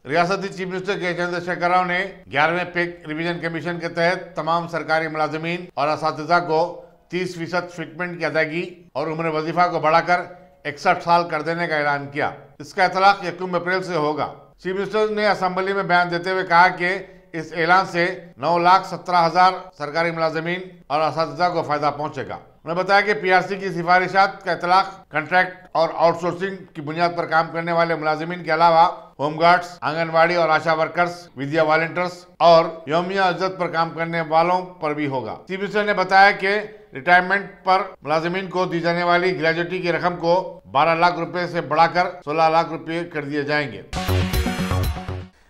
रियासती chief minister के चंद्रशेखर राव ने 11वें पे रिवीजन कमीशन के तहत तमाम सरकारी मुलाजिमीन और असातिज़ा को 30% फिटमेंट की अदायगी और उम्र वजीफा को बढ़ाकर 61 साल कर देने का ऐलान किया। इसका इतलाक 1 अप्रैल से होगा। चीफ मिनिस्टर ने असेंबली में बयान देते हुए कहा कि इस ऐलान से 9,17,000 सरकारी मुलाजिमीन और असातिज़ा को फायदा पहुंचेगा। उन्होंने बताया कि पीआरसी की सिफारिशात का इतलाक कॉन्ट्रैक्ट और आउटसोर्सिंग की बुनियाद पर काम करने वाले मुलाजिमीन के अलावा होमगार्ड्स, आंगनबाड़ी और आशा वर्कर्स, विद्या वॉलंटियर्स और यौमिया इज्जत पर काम करने वालों पर भी होगा। चीफ मिनिस्टर ने बताया कि रिटायरमेंट पर मुलाजिमीन को दी जाने वाली ग्रेजुटी की रकम को 12 लाख रुपए से बढ़ाकर 16 लाख रुपए कर दिए जाएंगे।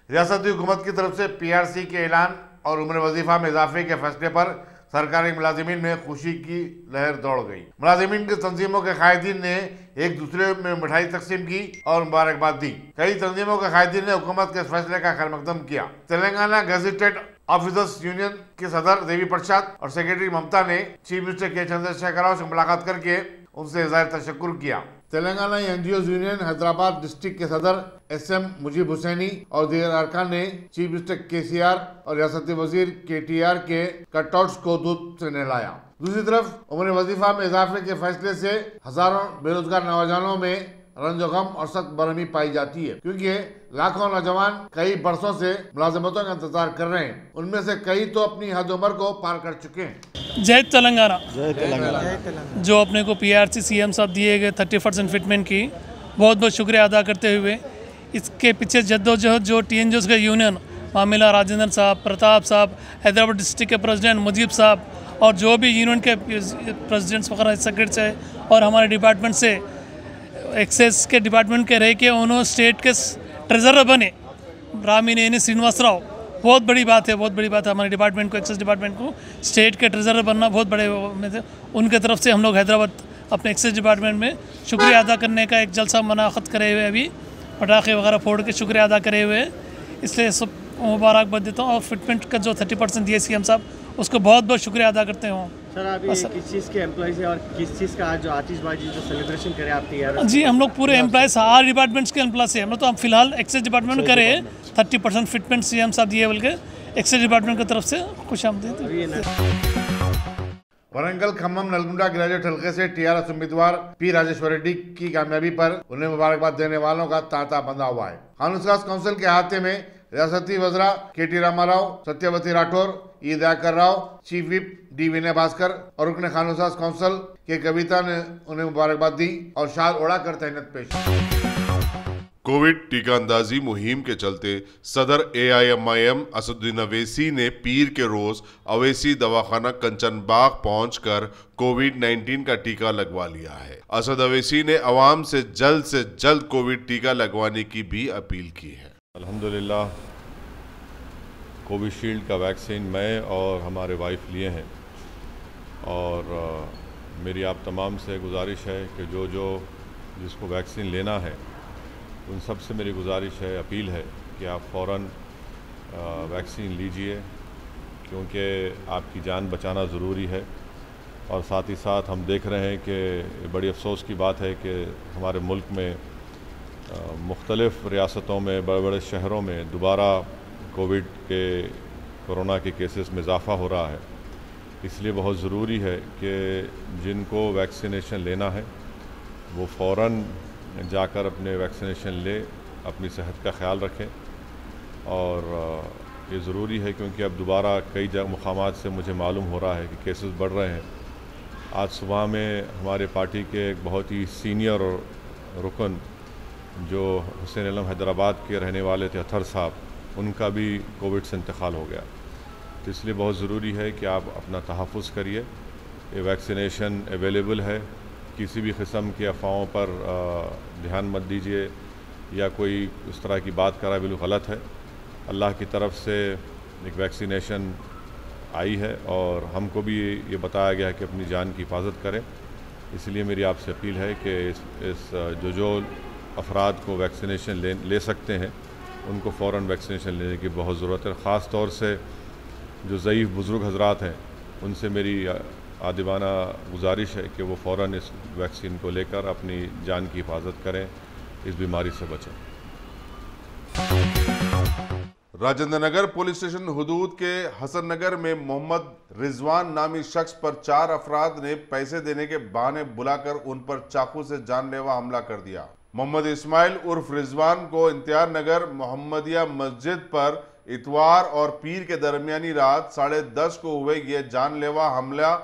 रियासती हुकूमत की तरफ से पीआरसी के ऐलान और उम्र वजीफा में इजाफे के फैसले पर सरकारी मुलाजिमीन में खुशी की लहर दौड़ गई। मुलाजिमीन की तंजीमों के कायदीन ने एक दूसरे में मिठाई तकसीम की और मुबारकबाद दी। कई तंजीमों के कायदीन ने हुकूमत के इस फैसले का खैर मकदम किया। तेलंगाना गजेटेड ऑफिसर्स यूनियन के सदर देवी प्रसाद और सेक्रेटरी ममता ने चीफ मिनिस्टर के चंद्रशेखर राव से मुलाकात करके उनसे इज़हार तशक्कुर किया। Telangana NGO union Hyderabad district के सदर SM मुजीब हुसैनी और दीगर अरकान ने चीफ मिनिस्टर KCR और रियासती वजीर KTR के कटआउट्स को दूध से नहलाया। दूसरी तरफ उम्र वजीफा में इजाफे के फैसले से हजारों बेरोजगार नौजवानों में रंजोगम और सख्त बरहमी पाई जाती है, क्योंकि लाखों नौजवान कई बरसों से मुलाजमतों का इंतजार कर रहे हैं। उनमें से कई तो अपनी हद उम्र को पार कर चुके हैं। जय तेलंगाना। जय तेलंगाना। जो अपने को PRC CM साहब दिए गए 30% फिटमेंट की बहुत बहुत शुक्रिया अदा करते हुए इसके पीछे जद्दोजहद जो TNGOs के यूनियन मामिला राजेंद्र साहब, प्रताप साहब, हैदराबाद डिस्ट्रिक्ट के प्रेसिडेंट मुजीब साहब और जो भी यूनियन के प्रेसिडेंट्स वगैरह सेक्रेटरी है और हमारे डिपार्टमेंट से एक्सेस के डिपार्टमेंट के रह के उन्होंने स्टेट के ट्रेजरर बने रामिनेनी श्रीनिवास राव, बहुत बड़ी बात है, बहुत बड़ी बात है। हमारे डिपार्टमेंट को, एक्सेस डिपार्टमेंट को स्टेट के ट्रेजरर बनना बहुत बड़े में थे। उनके तरफ से हम लोग हैदराबाद अपने एक्सेस डिपार्टमेंट में शुक्रिया अदा करने का एक जलसा मुनाक़द करे हुए, अभी पटाखे वगैरह फोड़ के शुक्रिया अदा करे हुए, इसलिए सब मुबारकबाद देता हूँ। और फिटमेंट का जो 30% दिए CM साहब, उसको बहुत बहुत शुक्रिया अदा करते हूँ। सर अभी किस चीज़ के एम्प्लॉइज है और किस चीज़ का आज जो आतिशबाजी जो सेलिब्रेशन करें आप तैयार? जी हम लोग पूरे एम्प्लॉइज आर डिपार्टमेंट्स के एम्प्लॉइज हैं हम लोग। तो हम फिलहाल एक्सेस डिपार्टमेंट में करें 30% फिटमेंट CM साहब दिए, बल्कि एक्सेस डिपार्टमेंट की तरफ से खुश आमदीद। वरंगल खम्मम नलगुंडा ग्रेजुएट हल्के से TRS उम्मीदवार P राजेश्वर रेड्डी की कामयाबी पर उन्हें मुबारकबाद देने वालों का तांता बंधा हुआ है। कानून साज काउंसिल के अहाते में रियासती वज़रा KT Ramarao, Satyavathi Rathod, E Dayakar Rao, chief whip D Vinay Bhaskar और रुकने कानून साज काउंसिल के कविता ने उन्हें मुबारकबाद दी और शाल उड़ाकर तहनीत पेश। कोविड टीका अंदाजी मुहिम के चलते सदर AIMIM असदुद्दीन अवैसी ने पीर के रोज अवैसी दवाखाना कंचनबाग पहुंचकर कोविड-19 का टीका लगवा लिया है। असद अवैसी ने अवाम से जल्द कोविड टीका लगवाने की भी अपील की है। अल्हम्दुलिल्लाह कोविशील्ड का वैक्सीन मैं और हमारे वाइफ लिए हैं और मेरी आप तमाम से गुजारिश है कि जो जिसको वैक्सीन लेना है उन सब से मेरी गुजारिश है, अपील है कि आप फ़ौरन वैक्सीन लीजिए, क्योंकि आपकी जान बचाना ज़रूरी है। और साथ ही साथ हम देख रहे हैं कि बड़ी अफसोस की बात है कि हमारे मुल्क में मुख्तलिफ़ रियासतों में, बड़े बड़े शहरों में दोबारा कोरोना के केसेस में इजाफ़ा हो रहा है। इसलिए बहुत ज़रूरी है कि जिनको वैक्सीनेशन लेना है वो फ़ौरन जाकर अपने वैक्सीनेशन ले, अपनी सेहत का ख्याल रखें। और ये ज़रूरी है क्योंकि अब दोबारा कई मुकामात से मुझे मालूम हो रहा है कि केसेस बढ़ रहे हैं। आज सुबह में हमारे पार्टी के एक बहुत ही सीनियर रुकन जो हुसैन आलम हैदराबाद के रहने वाले थे, अतहर साहब, उनका भी कोविड से इंतकाल हो गया। तो इसलिए बहुत ज़रूरी है कि आप अपना तहफ़्फ़ुज़ करिए। ये वैक्सीनेशन अवेलेबल है, किसी भी किस्म की अफवाहों पर ध्यान मत दीजिए या कोई इस तरह की बात करा बिल्कुल गलत है। अल्लाह की तरफ से एक वैक्सीनेशन आई है और हमको भी ये बताया गया है कि अपनी जान की हिफाजत करें। इसलिए मेरी आपसे अपील है कि इस जो अफराद को वैक्सीनेशन ले सकते हैं उनको फ़ौरन वैक्सीनेशन लेने की बहुत ज़रूरत है। ख़ास तौर से जो ज़ईफ़ बुज़ुर्ग हज़रात हैं उनसे मेरी आदिवाना गुजारिश है कि वो फ़ौरन इस वैक्सीन को लेकर अपनी जान की हिफाजत करें, इस बीमारी से बचें। राजेंद्र नगर पुलिस स्टेशन हुदूद के हसन नगर में मोहम्मद रिजवान नामी शख्स पर 4 अफराद ने पैसे देने के बहाने बुलाकर उन पर चाकू से जानलेवा हमला कर दिया। मोहम्मद इस्माइल उर्फ रिजवान को इम्तियाज नगर मोहम्मदिया मस्जिद पर इतवार और पीर के दरमियानी रात 10:30 को हुए यह जानलेवा हमला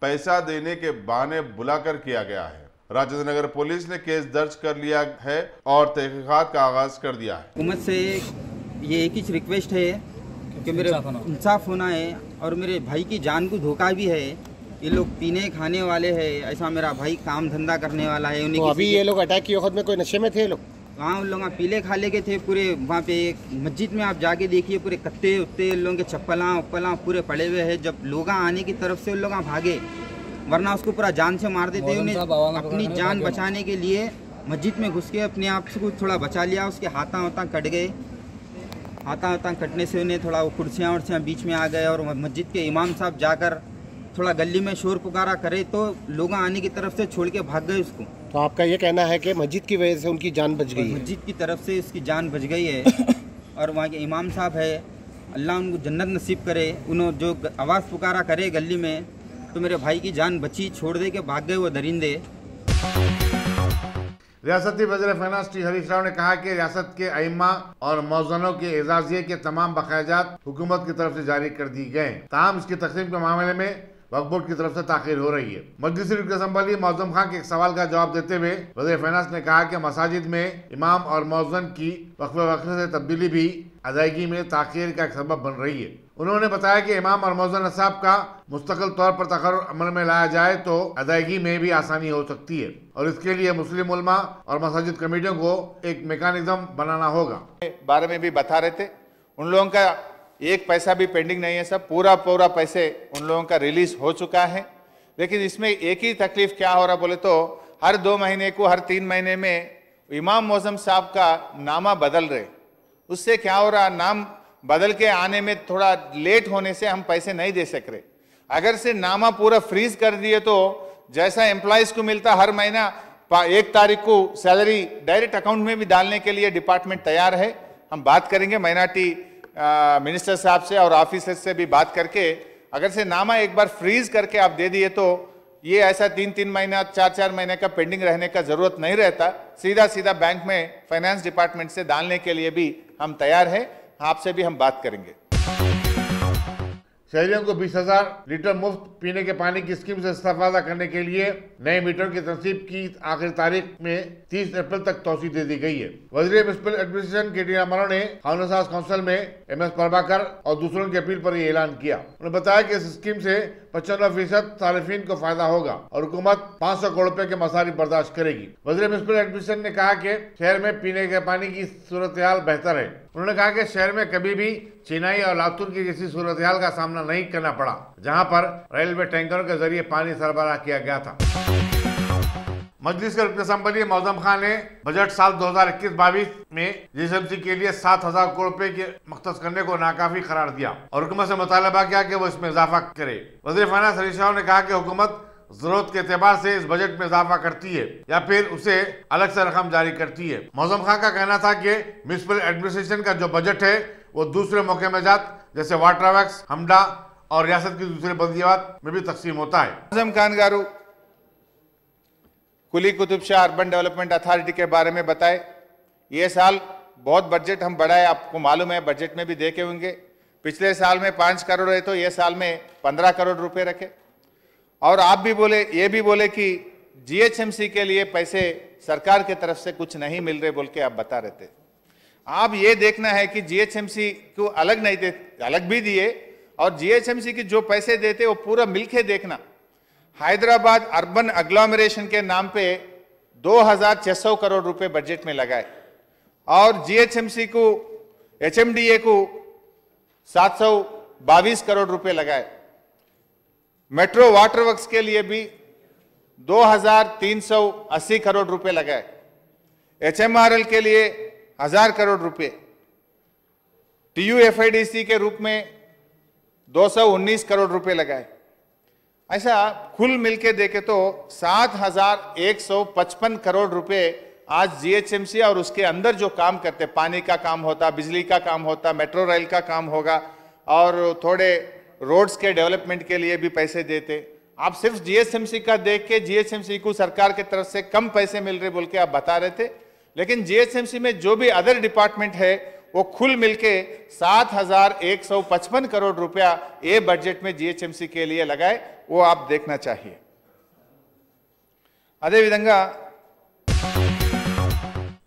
पैसा देने के बहाने बुलाकर किया गया है। राजेंद्र नगर पुलिस ने केस दर्ज कर लिया है और तहकीकात का आगाज कर दिया है। हुकूमत से ये एक ही रिक्वेस्ट है कि मेरे इंसाफ होना है और मेरे भाई की जान को धोखा भी है। ये लोग पीने खाने वाले हैं, ऐसा मेरा भाई काम धंधा करने वाला है। तो अभी ये लोग अटैक के वक्त में कोई नशे में थे लोग? वहाँ उन लोग पीले खाले के थे पूरे। वहाँ पे एक मस्जिद में आप जाके देखिए पूरे कत्ते उत्ते लोगों के चप्पला उप्पला पूरे पड़े हुए हैं। जब लोग आने की तरफ से उन लोग भागे, वरना उसको पूरा जान से मार देते। उन्हें अपनी जान बचाने के लिए मस्जिद में घुस के अपने आप से थोड़ा बचा लिया। उसके हाथा कट गए। हाथा कटने से उन्हें थोड़ा वो कुर्सियाँ वर्सियाँ बीच में आ गए और मस्जिद के इमाम साहब जाकर थोड़ा गली में शोर पुकारा करे तो लोग आने की तरफ से छोड़ के भाग गए उसको। तो आपका ये कहना है कि मस्जिद की वजह से उनकी जान बच गई है? मस्जिद की तरफ से उसकी जान बच गई है। और वहाँ के इमाम साहब है, अल्लाह उनको जन्नत नसीब करे। उन्होंने जो आवाज़ पुकारा करे गली में, तो मेरे भाई की जान बची, छोड़ दे के भाग गए वो दरिंदे। रियासती वज़ीर फाइनेंस टी हरीश राव ने कहा कि रियासत के अइम्मा और मौज़नों के एजाज़िये के तमाम बकायाजात हुकूमत की तरफ से जारी कर दी गए। ताहम इसकी तकसीम के मामले में वक्फ बोर्ड की तरफ से ताख़ीर हो रही है। मजलिस रुकन असम्बली मौज़म खान के एक सवाल का जवाब देते हुए वज़ीर फाइनेंस ने कहा कि मसाजिद में इमाम और मौज़न की वक्फे से तब्दीली भी अदायगी में ताख़ीर का एक सबब बन रही है। उन्होंने बताया कि इमाम और मौज़न साहब का मुस्तकिल तौर पर तकर्रुर अमल में लाया जाए तो अदायगी में भी आसानी हो सकती है और इसके लिए मुस्लिम उलमा और मसाजिद कमेटियों को एक मेकानिज्म बनाना होगा। बारे में भी बता रहे थे, उन लोगों का एक पैसा भी पेंडिंग नहीं है, सब पूरा पैसे उन लोगों का रिलीज हो चुका है। लेकिन इसमें एक ही तकलीफ क्या हो रहा बोले तो हर 2 महीने को, हर 3 महीने में इमाम मौज़म साहब का नामा बदल रहे। उससे क्या हो रहा, नाम बदल के आने में थोड़ा लेट होने से हम पैसे नहीं दे सक रहे। अगर से नामा पूरा फ्रीज कर दिए तो जैसा एम्प्लॉयज को मिलता हर महीना 1 तारीख को सैलरी डायरेक्ट अकाउंट में भी डालने के लिए डिपार्टमेंट तैयार है। हम बात करेंगे माइनॉरिटी मिनिस्टर साहब से और ऑफिसर से भी बात करके, अगर से नामा एक बार फ्रीज करके आप दे दिए तो ये ऐसा 3-3 महीना 4-4 महीने का पेंडिंग रहने का जरूरत नहीं रहता। सीधा बैंक में फाइनेंस डिपार्टमेंट से डालने के लिए भी हम तैयार है। आपसे भी हम बात करेंगे। शहरियों को 20,000 लीटर मुफ्त पीने के पानी की स्कीम से इस्तेफादा करने के लिए नए मीटरों की तनसीब की आखिरी तारीख में 30 अप्रैल तक तोसी दे दी गई है। वज़ीर म्युनिसिपल एडमिनिस्ट्रेशन के टी रामाराव ने खानसाज काउंसिल में MS प्रभाकर और दूसरों की अपील पर यह ऐलान किया। उन्होंने बताया कि इस स्कीम से 95% सारिफीन को फायदा होगा और हुकूमत 500 करोड़ रुपए के मसारिफ बर्दाश्त करेगी। वज़ीर म्युनिसिपल एडमिनिस्ट्रेशन ने कहा कि शहर में पीने के पानी की सूरत हाल बेहतर है। उन्होंने कहा कि शहर में कभी भी चेन्नई और लातूर की जैसी सूरत हाल का सामना नहीं करना पड़ा, जहां पर रेलवे टैंकरों के जरिए पानी सरबराह किया गया था। मजलिस के रुकन असम्बली मौज़म खान ने बजट साल 2021-22 में GHMC के लिए 7,000 करोड़ रुपए के मख्तस करने को नाकाफी करार दिया और हुकूमत से मुतालबा किया कि वो इसमें इजाफा करे। वज़ीर फाइनेंस हरीश राव ने कहा कि हुकूमत जरूरत के एतबार से इस बजट में इजाफा करती है या फिर उसे अलग से रकम जारी करती है। मौज़म खान का कहना था कि म्युनिसिपल एडमिनिस्ट्रेशन का जो बजट है वो दूसरे मौके में जैसे वाटर वर्क्स, हमडा और रियासत की दूसरे बल्दियात में भी तकसीम होता है। Moazzam Khan garu Quli Qutub Shah urban development authority के बारे में बताए। ये साल बहुत बजट हम बढ़ाए, आपको मालूम है, बजट में भी देखे होंगे। पिछले साल में 5 करोड़ है तो ये साल में 15 करोड़ रुपए रखे। और आप भी बोले, ये भी बोले कि GHMC के लिए पैसे सरकार की तरफ से कुछ नहीं मिल रहे बोल के आप बता रहे थे। आप ये देखना है कि GHMC को अलग नहीं दे, अलग भी दिए और GHMC की जो पैसे देते वो पूरा मिलके देखना। हैदराबाद अर्बन एग्लोमरेशन के नाम पे 2,600 करोड़ रुपए बजट में लगाए और GHMC को, HMDA को 722 करोड़ रुपए लगाए। मेट्रो वाटर वर्क्स के लिए भी 2,380 करोड़ रुपए लगाए। HMRL के लिए 1,000 करोड़ रुपए। TUFIDC के रूप में 219 करोड़ रुपए लगाए। ऐसा कुल मिलके देखे तो 7,155 करोड़ रुपए आज जीएचएमसी और उसके अंदर जो काम करते, पानी का काम होता, बिजली का काम होता, मेट्रो रेल का काम होगा और थोड़े रोड्स के डेवलपमेंट के लिए भी पैसे देते। आप सिर्फ जीएचएमसी का देख के जीएचएमसी को सरकार की तरफ से कम पैसे मिल रहे बोल के आप बता रहे थे, लेकिन जीएचएमसी में जो भी अदर डिपार्टमेंट है वो कुल मिलके 7,155 करोड़ रुपया ये बजट में जीएचएमसी के लिए लगाए, वो आप देखना चाहिए। अदे विधंगा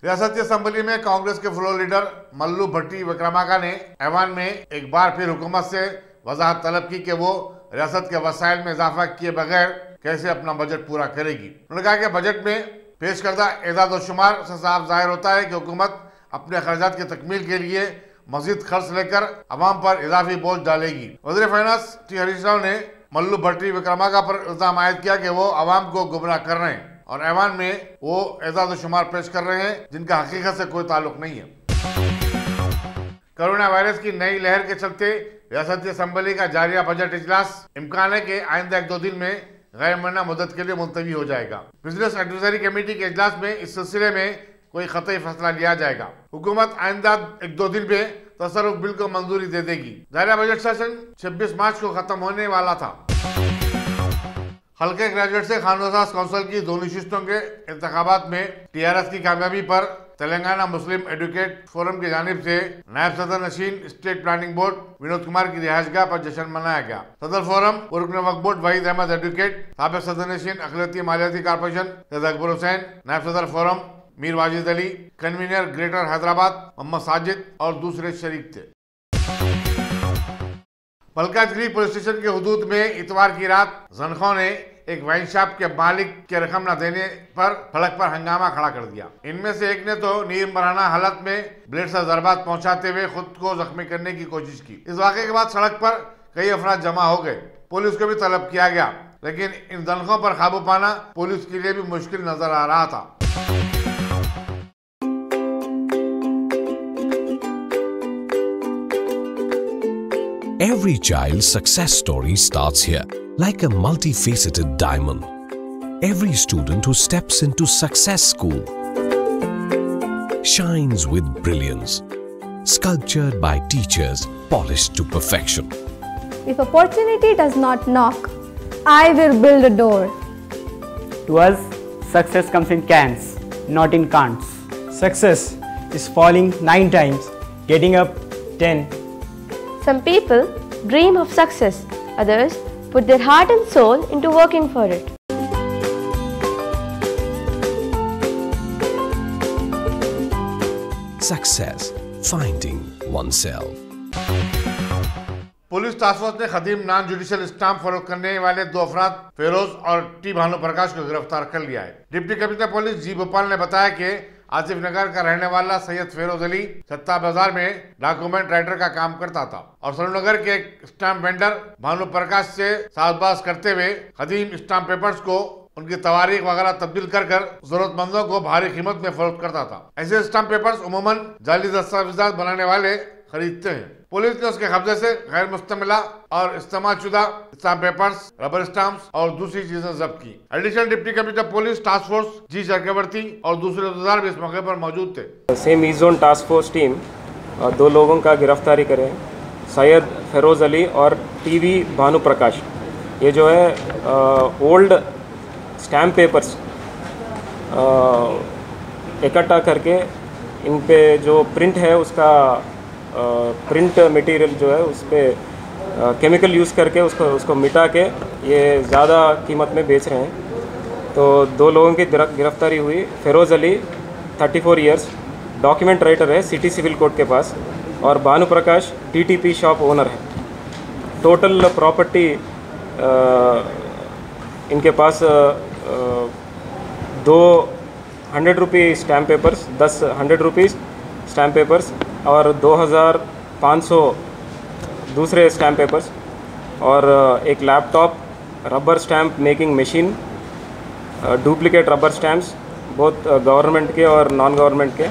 रियासती असेंबली में कांग्रेस के फ्लोर लीडर मल्लू भट्टी विक्रमाका ने ऐवान में एक बार फिर हुकूमत से वजाहत तलब की कि वो रियासत के वसाइल में इजाफा किए बगैर कैसे अपना बजट पूरा करेगी। उन्होंने कहा कि बजट में पेश करदा एदाद और शुमार से साफ जाहिर होता है कि हुकूमत अपने खर्चात की तकमील के लिए मजीद खर्च लेकर अवाम पर इजाफी बोझ डालेगी। वज़ीर फाइनेंस टी हरीश राव ने मल्लू भट्टी विक्रमाका पर इल्जाम आयद किया कि वो अवाम को गुमराह कर रहे हैं और ऐवान में वो एजाद और शुमार पेश कर रहे हैं जिनका हकीकत से कोई ताल्लुक नहीं है। कोरोना वायरस की नई लहर के चलते रियासती असेंबली का जारिया बजट इजलास इम्कान है कि आइंदा 1-2 दिन में गैर मरना मुद्दत के लिए मुलतवी हो जाएगा। बिजनेस एडवाइजरी कमेटी के इजलास में इस सिलसिले में कोई ख़तई फैसला लिया जाएगा। हुकूमत आइंदा 1-2 दिन में तसर्रुफ बिल को मंजूरी दे देगी। जारिया बजट सेशन 26 मार्च को खत्म होने वाला था। हल्के ग्रेजुएट से खानसाज काउंसिल की 2 नशिस्तों के इंतखाबात में टीआरएस की कामयाबी पर तेलंगाना मुस्लिम एडवोकेट फोरम की जानिब से नायब सदर नशीन state planning board Vinod Kumar की रिहायशगाह पर जश्न मनाया गया। सदर फोरम रुकन वक्फ बोर्ड वहीद अहमद एडवोकेट, साबिक सदर नशीन अखिलती मालियाती कारपोरेशन सैयद अकबर हुसैन, नायब सदर forum Mir Wajid Ali, convener greater Hyderabad Mohammed Sajid और दूसरे शरीक थे। मलकाजगिरी पुलिस स्टेशन के हुदूद में इतवार की रात जनखों ने एक वाइन शॉप के मालिक के रकम न देने पर सड़क पर हंगामा खड़ा कर दिया। इनमें से एक ने तो नीमराना हालत में ब्लेड से ज़रबात पहुंचाते हुए खुद को जख्मी करने की कोशिश की। इस वाक़े के बाद सड़क पर कई अफराद जमा हो गए। पुलिस को भी तलब किया गया, लेकिन इन दंगों पर काबू पाना पुलिस के लिए भी मुश्किल नजर आ रहा था। Every child's success story starts here, like a multifaceted diamond. Every student who steps into Success School shines with brilliance, sculptured by teachers polished to perfection. If opportunity does not knock, I will build a door. To us, success comes in cans, not in can'ts. Success is falling 9 times, getting up 10. Some people dream of success, others put their heart and soul into working for it. Success, finding oneself. Police task force ने खदीम non judicial stamp फरोख्त करने वाले 2 अफराद फिरोज और T Bhanu प्रकाश को गिरफ्तार कर लिया है। डिप्टी कमिश्नर पुलिस जी भोपाल ने बताया कि आसिफ नगर का रहने वाला सैयद फिरोज अली सत्ता बाजार में डॉक्यूमेंट राइटर का काम करता था और सरूनगर के एक स्टाम्प वेंडर भानु प्रकाश से साजबाज करते हुए खदीम स्टाम्प पेपर्स को उनकी तवारीख वगैरह तब्दील कर जरूरतमंदों को भारी कीमत में फरोख्त करता था। ऐसे स्टाम्प पेपर्स उमूमन जाली दस्तावेजात बनाने वाले खरीदते हैं। पुलिस ने उसके कब्जे से गैर मुस्तमिला और इस्तेमालशुदा स्टाम्प पेपर्स, रबर स्टाम्प्स और दूसरी चीजें जब्त की। Additional deputy commissioner police task force G Chakravarthi और दूसरे अहदेदार भी इस मौके पर मौजूद थे। सेम east zone task force team 2 लोगों का गिरफ्तारी करे, सैयद फिरोज अली और टीवी भानु प्रकाश। ये जो है ओल्ड स्टैम्प पेपर्स इकट्ठा करके इन पे जो प्रिंट है उसका प्रिंट मटेरियल जो है उस पर केमिकल यूज़ करके उसको मिटा के ये ज़्यादा कीमत में बेच रहे हैं। तो 2 लोगों की गिरफ्तारी हुई। Firoz Ali 34 years document writer है सिटी सिविल कोर्ट के पास और भानु प्रकाश DTP शॉप ओनर है। टोटल प्रॉपर्टी इनके पास 2 100 रुपये stamp papers, 10 100 rupees stamp papers और 2500 दूसरे स्टैम्प पेपर्स और एक laptop, rubber stamp making machine, duplicate rubber stamps बहुत गवर्नमेंट के और नॉन गवर्नमेंट के,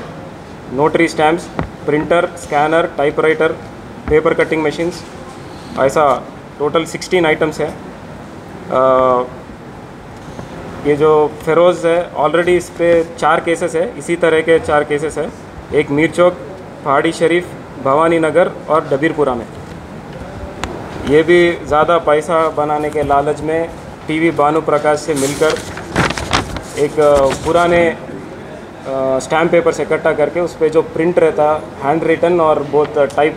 notary stamps, printer, scanner, typewriter, paper cutting machines, ऐसा टोटल 16 आइटम्स है। ये जो फेरोज़ है ऑलरेडी इस पे 4 केसेस है, इसी तरह के 4 केसेस है, एक मीर चौक, पहाड़ी शरीफ, भवानी नगर और डबीरपुरा में। ये भी ज़्यादा पैसा बनाने के लालच में टीवी भानु प्रकाश से मिलकर एक पुराने स्टैम्प पेपर्स इकट्ठा करके उस पर जो प्रिंट रहता हैंड रिटन और बहुत टाइप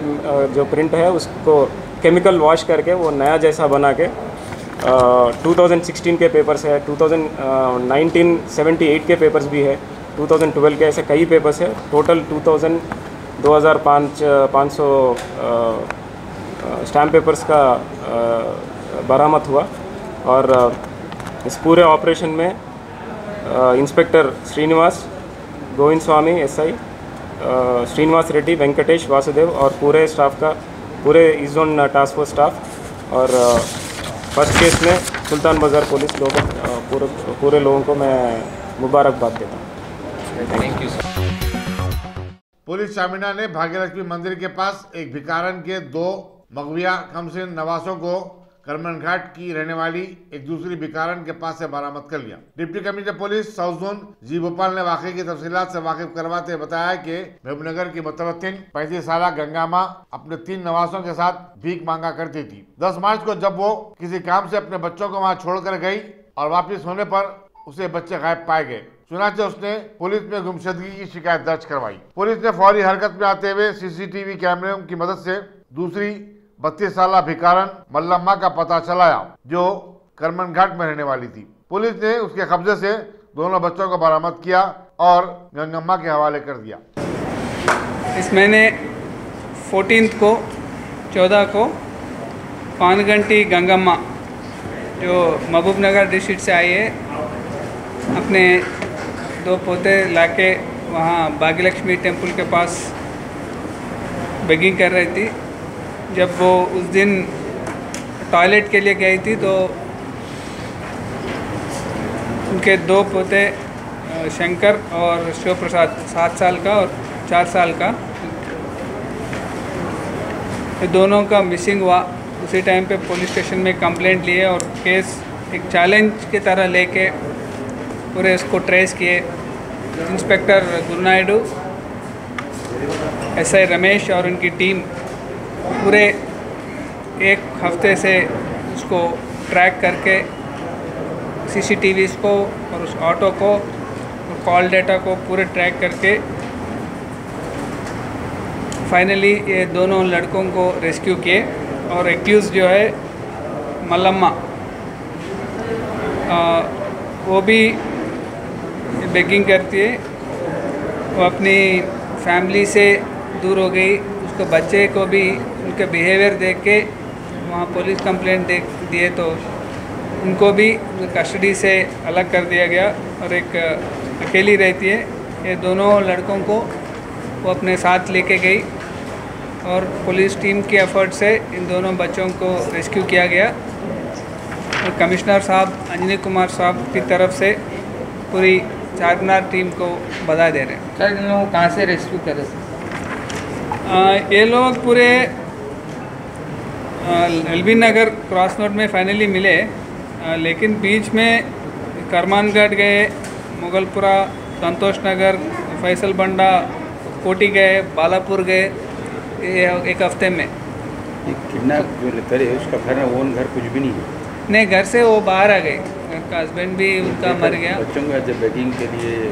जो प्रिंट है उसको केमिकल वॉश करके वो नया जैसा बना के 2016 के पेपर्स है, 1978 के पेपर्स भी है, 2012 के, ऐसे कई पेपर्स है। टोटल 2500 स्टैम्प पेपर्स का बरामद हुआ। और इस पूरे ऑपरेशन में इंस्पेक्टर श्रीनिवास, गोविंद स्वामी एसआई, श्रीनिवास रेड्डी, वेंकटेश, वासुदेव और पूरे स्टाफ का, पूरे east zone task force staff और फर्स्ट केस में सुल्तान बाज़ार पुलिस पूरे लोगों को मैं मुबारकबाद देता हूँ। Thank you sir. पुलिस शामिना ने भाग्यलक्ष्मी मंदिर के पास एक भिखारन के 2 मगविया कमसिन नवासों को करमन घाट की रहने वाली एक दूसरी भिखारन के पास से बरामद कर लिया। Deputy commissioner police south zone G Bhopal ने वाकये की तफसीलात से वाकिफ करवाते बताया कि महबूबनगर की मुतवत्तिन 35 साल गंगा माँ अपने 3 नवासों के साथ भीख मांगा करती थी। 10 मार्च को जब वो किसी काम से अपने बच्चों को वहाँ छोड़कर गई और वापिस होने पर उसे बच्चे गायब पाए गए। चुनाचे उसने पुलिस में गुमशुदगी की शिकायत दर्ज करवाई। पुलिस ने फौरी हरकत में आते हुए सीसीटीवी कैमरे की मदद से दूसरी 32 साल भिखारन मल्लम्मा का पता चलाया जो करमन घाट में रहने वाली थी। पुलिस ने उसके कब्जे से दोनों बच्चों को बरामद किया और गंगम्मा के हवाले कर दिया। इस महीने 14 को पानगंटी गंगम्मा जो महबूबनगर डिस्ट्रिक्ट से आई है, अपने 2 पोते लाके वहाँ भाग्यलक्ष्मी टेम्पल के पास बेगिंग कर रही थी। जब वो उस दिन टॉयलेट के लिए गई थी तो उनके 2 पोते शंकर और शिव प्रसाद 7 साल का और 4 साल का, ये दोनों का मिसिंग हुआ। उसी टाइम पे पुलिस स्टेशन में कंप्लेंट लिए और केस एक चैलेंज की तरह लेके पूरे इसको ट्रेस किए। इंस्पेक्टर गुरुनायडू, एसआई रमेश और उनकी टीम पूरे 1 हफ्ते से उसको ट्रैक करके सीसीटीवीज़ को और उस ऑटो को और कॉल डेटा को पूरे ट्रैक करके फाइनली ये दोनों लड़कों को रेस्क्यू किए। और एक्यूज़ जो है मल्लम्मा, वो भी बेगिंग करती है। वो अपनी फैमिली से दूर हो गई। उसको बच्चे को भी उनके बिहेवियर देख के वहाँ पुलिस कंप्लेंट दिए तो उनको भी कस्टडी से अलग कर दिया गया और एक अकेली रहती है। ये दोनों लड़कों को वो अपने साथ लेके गई और पुलिस टीम के एफर्ट से इन दोनों बच्चों को रेस्क्यू किया गया। और कमिश्नर साहब अंजनी कुमार साहब की तरफ से पूरी चारमीनार टीम को बधाई दे रहे हैं। सर, इन लोगों को कहाँ से रेस्क्यू करे? ये लोग पूरे एलबी नगर क्रॉस रोड में फाइनली मिले, लेकिन बीच में करमानगढ़ गए, मुगलपुरा, संतोष नगर, फैसल बंडा, कोटी गए, बालापुर गए, ये 1 हफ्ते में। किडनैप जो करे उसका घर ओन घर कुछ भी नहीं है? नहीं, घर से वो बाहर आ गए। घर का हस्बैंड भी उनका मर गया। बच्चों को जब बेगिंग के लिए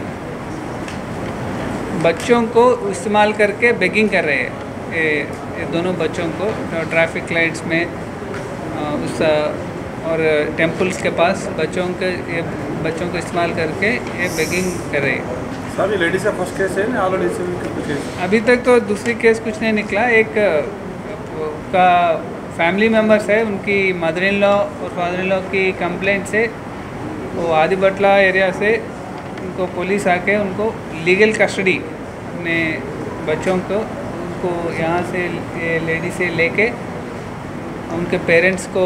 बच्चों को इस्तेमाल करके बेगिंग कर रहे हैं ये दोनों बच्चों को ट्रैफिक लाइट्स में उस और टेम्पल्स के पास बच्चों को इस्तेमाल करके ये बेगिंग कर रहे हैं। सर, ये लेडीज का फर्स्ट केस है ना? ऑलरेडी अभी तक तो दूसरी केस कुछ नहीं निकला। एक का फैमिली मेम्बर्स है, उनकी मदर इन लॉ और फादर इन लॉ की कंप्लेंट से वो आदि बटला एरिया से उनको पुलिस आके उनको लीगल कस्टडी अपने बच्चों को उनको यहाँ से लेडी से लेके उनके पेरेंट्स को,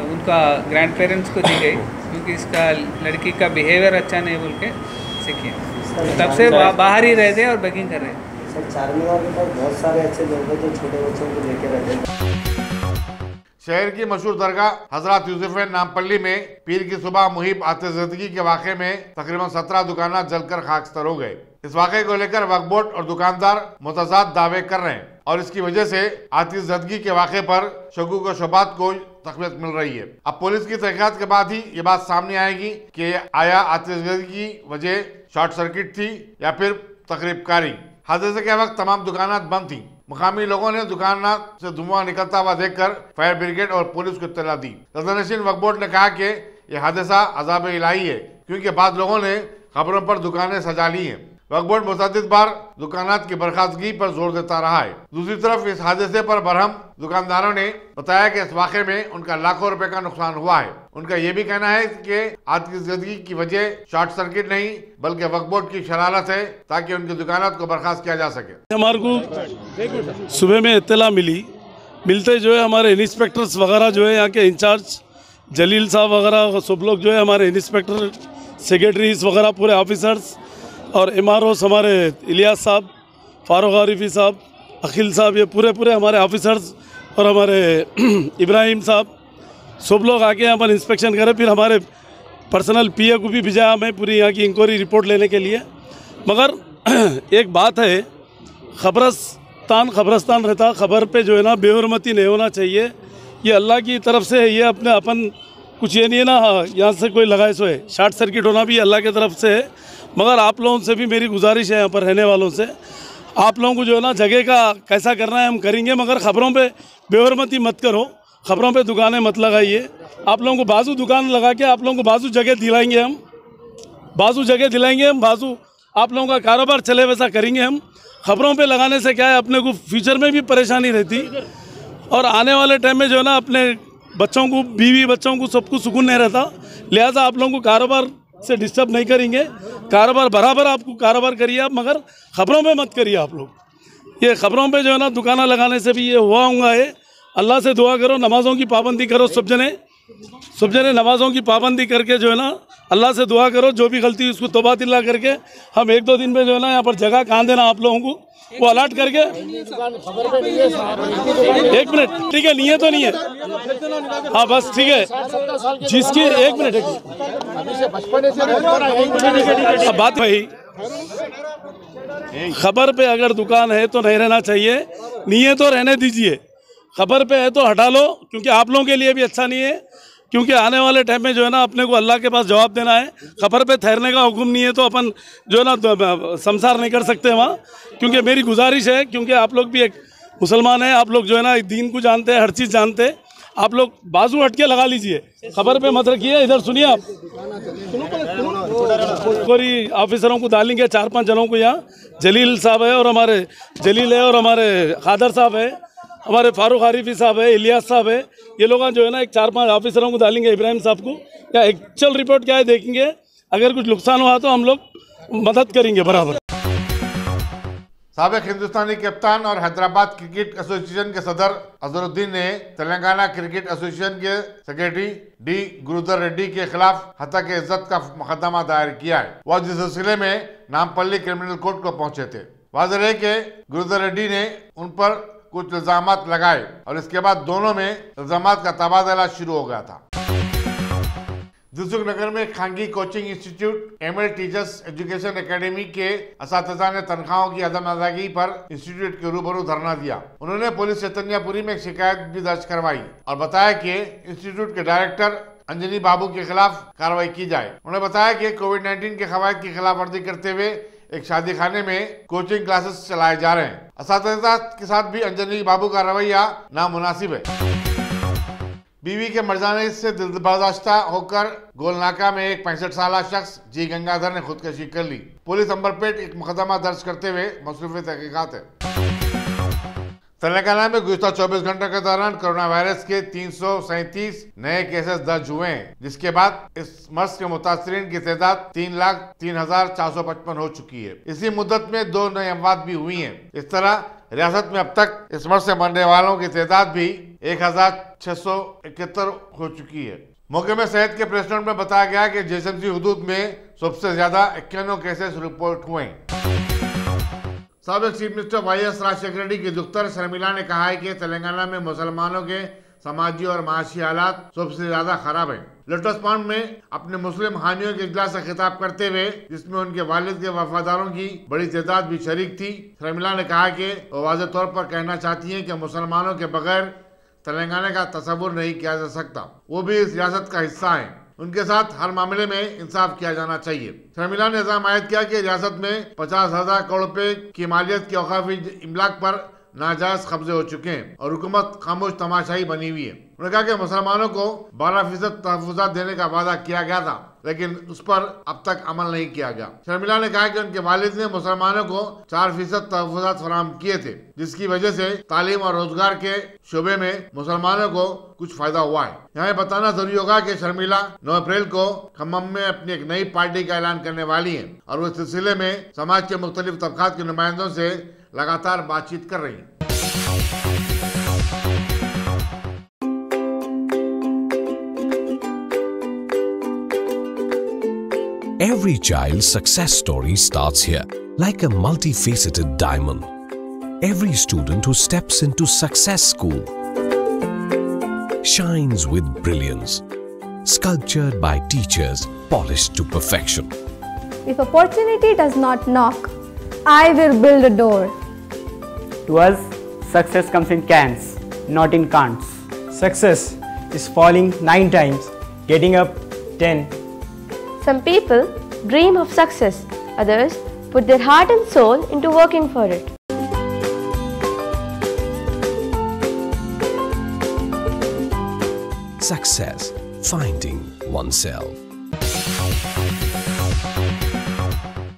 उनका ग्रैंड पेरेंट्स को दी गई, क्योंकि इसका लड़की का बिहेवियर अच्छा नहीं बोल के सीखिए। तब से बाहर ही रहते और बेगिंग कर रहे हैं। सर, चारमीनार के पास बहुत सारे अच्छे लोग हैं जो छोटे बच्चों को लेके रहते हैं। शहर की मशहूर दरगाह हजरत यूसुफैन नामपल्ली में पीर की सुबह मुहिब आतिशबाजी के वाक़े में तकरीबन 17 दुकान जलकर खाकस्तर हो गए। इस वाक़े को लेकर वक्फ बोर्ड और दुकानदार मुतज़ाद दावे कर रहे हैं और इसकी वजह से आतिशबाजी के वाक़े पर शकूक व शुबहात को तक़वियत मिल रही है। अब पुलिस की तहक़ीक़ात के बाद ही ये बात सामने आएगी कि आया आतिशबाजी की वजह शॉर्ट सर्किट थी या फिर तकरीबकारी। हादसे के वक्त तमाम दुकानात बंद थी। मुकामी लोगों ने दुकान से धुआं निकलता हुआ देखकर फायर ब्रिगेड और पुलिस को इत्तला दी। सदरनशीन वक्फ बोर्ड ने कहा कि यह हादसा अज़ाब इलाही है क्योंकि बाद लोगों ने खबरों पर दुकानें सजा ली हैं। वक्फ बोर्ड मुतअद्दिद बार दुकानात की बर्खास्तगी पर जोर देता रहा है। दूसरी तरफ इस हादसे पर बरहम दुकानदारों ने बताया कि इस वाक़े में उनका लाखों रुपए का नुकसान हुआ है। उनका ये भी कहना है कि आतिशबाजी की वजह शॉर्ट सर्किट नहीं बल्कि वक्फ बोर्ड की शरारत है ताकि उनकी दुकानात को बर्खास्त किया जा सके। हमारे को सुबह में इत्तला मिलते जो है हमारे इंस्पेक्टर्स वगैरह जो है यहाँ के इंचार्ज जलील साहब वगैरह सब लोग जो है हमारे इंस्पेक्टर सेक्रेटरीज वगैरह पूरे ऑफिसर्स और MROs हमारे इलियास साहब, फारूक आरिफी साहब, अखिल साहब, ये पूरे हमारे ऑफिसर्स और हमारे इब्राहिम साहब सब लोग आके यहाँ पर इंस्पेक्शन करें। फिर हमारे पर्सनल PA को भी भेजा हमें पूरी यहाँ की इंक्वायरी रिपोर्ट लेने के लिए। मगर एक बात है, खबरस्तान रहता, खबर पे जो है ना बेहुरमती नहीं होना चाहिए। ये अल्लाह की तरफ से है, ये अपन कुछ ये नहीं है ना यहाँ से कोई लगाए सो है। शॉर्ट सर्किट होना भी अल्लाह की तरफ से है। मगर आप लोगों से भी मेरी गुजारिश है यहाँ पर रहने वालों से, आप लोगों को जो है ना जगह का कैसा करना है हम करेंगे, मगर ख़बरों पे बेहुरमती मत करो, ख़बरों पे दुकानें मत लगाइए। आप लोगों को बाजू दुकान लगा के आप लोगों को बाजू जगह दिलाएंगे हम, बाजू आप लोगों का कारोबार चले वैसा करेंगे हम। ख़बरों पे लगाने से क्या है, अपने को फ्यूचर में भी परेशानी रहती और आने वाले टाइम में जो है ना अपने बच्चों को, बीवी बच्चों को, सबको सुकून नहीं रहता। लिहाजा आप लोगों को कारोबार से डिस्टर्ब नहीं करेंगे। कारोबार बराबर आपको कारोबार करिए आप, मगर ख़बरों पे मत करिए आप लोग। ये ख़बरों पे जो है ना दुकाना लगाने से भी ये हुआ है। अल्लाह से दुआ करो, नमाज़ों की पाबंदी करो, सब जने नमाज़ों की पाबंदी करके जो है ना अल्लाह से दुआ करो। जो भी गलती उसको तौबा तिल्ला करके हम 1-2 दिन में जो है ना यहाँ पर जगह कहाँ देना आप लोगों को वो अलर्ट करके। एक मिनट, ठीक है, नहीं है तो नहीं है, हाँ बस ठीक है। जिसकी एक मिनट बात भाई, खबर पे अगर दुकान है तो नहीं रहना चाहिए, नहीं है तो रहने दीजिए। खबर पे है तो हटा लो, क्योंकि आप लोगों के लिए भी अच्छा नहीं है, क्योंकि आने वाले टाइम में जो है ना अपने को अल्लाह के पास जवाब देना है। खबर पे ठहरने का हुक्म नहीं है तो अपन जो है ना संसार नहीं कर सकते वहाँ। क्योंकि मेरी गुजारिश है, क्योंकि आप लोग भी एक मुसलमान हैं, आप लोग जो है ना दीन को जानते हैं, हर चीज़ जानते हैं, आप लोग बाजू हट के लगा लीजिए, खबर पे मत रखिए। इधर सुनिए आप, पूरी ऑफिसरों को डालेंगे 4-5 जनों को यहाँ, जलील साहब है और हमारे खादर साहब है, हमारे फारूक आरिफी साहब है, इलियास साहब है, ये लोग जो है ना 1-4-5 ऑफिसरों को डालेंगे, इब्राहिम साहब को, या एक्चुअल रिपोर्ट क्या है देखेंगे। अगर कुछ नुकसान हुआ तो हम लोग मदद करेंगे बराबर। साबिक हिंदुस्तानी कप्तान और हैदराबाद क्रिकेट एसोसिएशन के सदर अजहरुद्दीन ने तेलंगाना क्रिकेट एसोसिएशन के सेक्रेटरी डी गुरुधर रेड्डी के खिलाफ हत्या के इज्जत का मुकदमा दायर किया है। वह जिस सिलसिले में नामपल्ली क्रिमिनल कोर्ट को पहुंचे थे। वाज़ेह है कि गुरुधर रेड्डी ने उन पर कुछ इल्जामात लगाए और इसके बाद दोनों में इल्जामात का तबादला शुरू हो गया था। दिलसुख नगर में खांगी coaching institute ML teachers education academy के असातिज़ा ने तनख्वाहों की अदम अदायगी पर इंस्टीट्यूट के रूबरू धरना दिया। उन्होंने पुलिस चैतन्यपुरी में एक शिकायत भी दर्ज करवाई और बताया कि इंस्टीट्यूट के डायरेक्टर अंजनी बाबू के खिलाफ कार्रवाई की जाए। उन्होंने बताया कि कोविड-19 के कवायद की खिलाफ वर्जी करते हुए एक शादी खाने में कोचिंग क्लासेस चलाए जा रहे हैं। असातिज़ा के साथ भी अंजनी बाबू का रवैया नामुनासिब है। बीवी के मर जाने से दिलबर्दाश्ता होकर गोलनाका में एक 65 साल शख्स जी गंगाधर ने खुदकुशी कर ली। पुलिस अंबरपेट एक मुकदमा दर्ज करते हुए मसरूफ तहकीकात है। तेलंगाना में गुज़िश्ता 24 घंटों के दौरान कोरोना वायरस के 337 नए केसेस दर्ज हुए हैं, जिसके बाद इस मर्ज के मुतासरीन की तादाद 3,03,455 हो चुकी है। इसी मुद्दत में 2 नई अमवात भी हुई हैं। इस तरह रियासत में अब तक इस मर्ज से मरने वालों की तादाद भी 1,671 हो चुकी है। मौके में सेहत के प्रेस नोट में बताया गया कि JSMC हुदूद में सबसे ज्यादा 51 केसेस रिपोर्ट हुए। साबिक chief minister YS Rajasekhar Reddy की दुख्तर शर्मिला ने कहा है कि तेलंगाना में मुसलमानों के समाजी और माशी हालात सबसे ज्यादा खराब है। लोटस पॉन्ड में अपने मुस्लिम हानियों के इजलास से खिताब करते हुए, जिसमें उनके वालिद के वफादारों की बड़ी तादाद भी शरीक थी, शर्मिला ने कहा कि वो वाज़ेह तौर पर कहना चाहती हैं कि मुसलमानों के बगैर तेलंगाना का तस्वुर नहीं किया जा सकता। वो भी इस रियासत का हिस्सा है। उनके साथ हर मामले में इंसाफ किया जाना चाहिए। शर्मिला ने इल्जाम आयद किया कि रियासत में 50,000 करोड़ रुपए की मालियत के औकाफी इमलाक पर नाजायज कब्जे हो चुके हैं और हुकूमत खामोश तमाशाई बनी हुई है। उन्होंने कहा कि मुसलमानों को 12% तहफ़्फ़ुज़ात देने का वादा किया गया था, लेकिन उस पर अब तक अमल नहीं किया गया। शर्मिला ने कहा कि उनके वालिद ने मुसलमानों को 4% तहफ़्फ़ुज़ात फराहम किए थे, जिसकी वजह से तालीम और रोजगार के शोबे में मुसलमानों को कुछ फायदा हुआ है। यहाँ बताना जरूरी होगा कि शर्मिला 9 अप्रैल को खम्मम में अपनी एक नई पार्टी का ऐलान करने वाली है और वो इस सिलसिले में समाज के मुख्तलिफ तबकात के नुमाइंदों से लगातार बातचीत कर रही है। Every child's success story starts here, like a multifaceted diamond. Every student who steps into Success School shines with brilliance, sculptured by teachers polished to perfection. If opportunity does not knock, I will build a door. To us, success comes in cans, not in can'ts. Success is falling 9 times, getting up 10. Some people dream of success, others put their heart and soul into working for it. Success, finding oneself.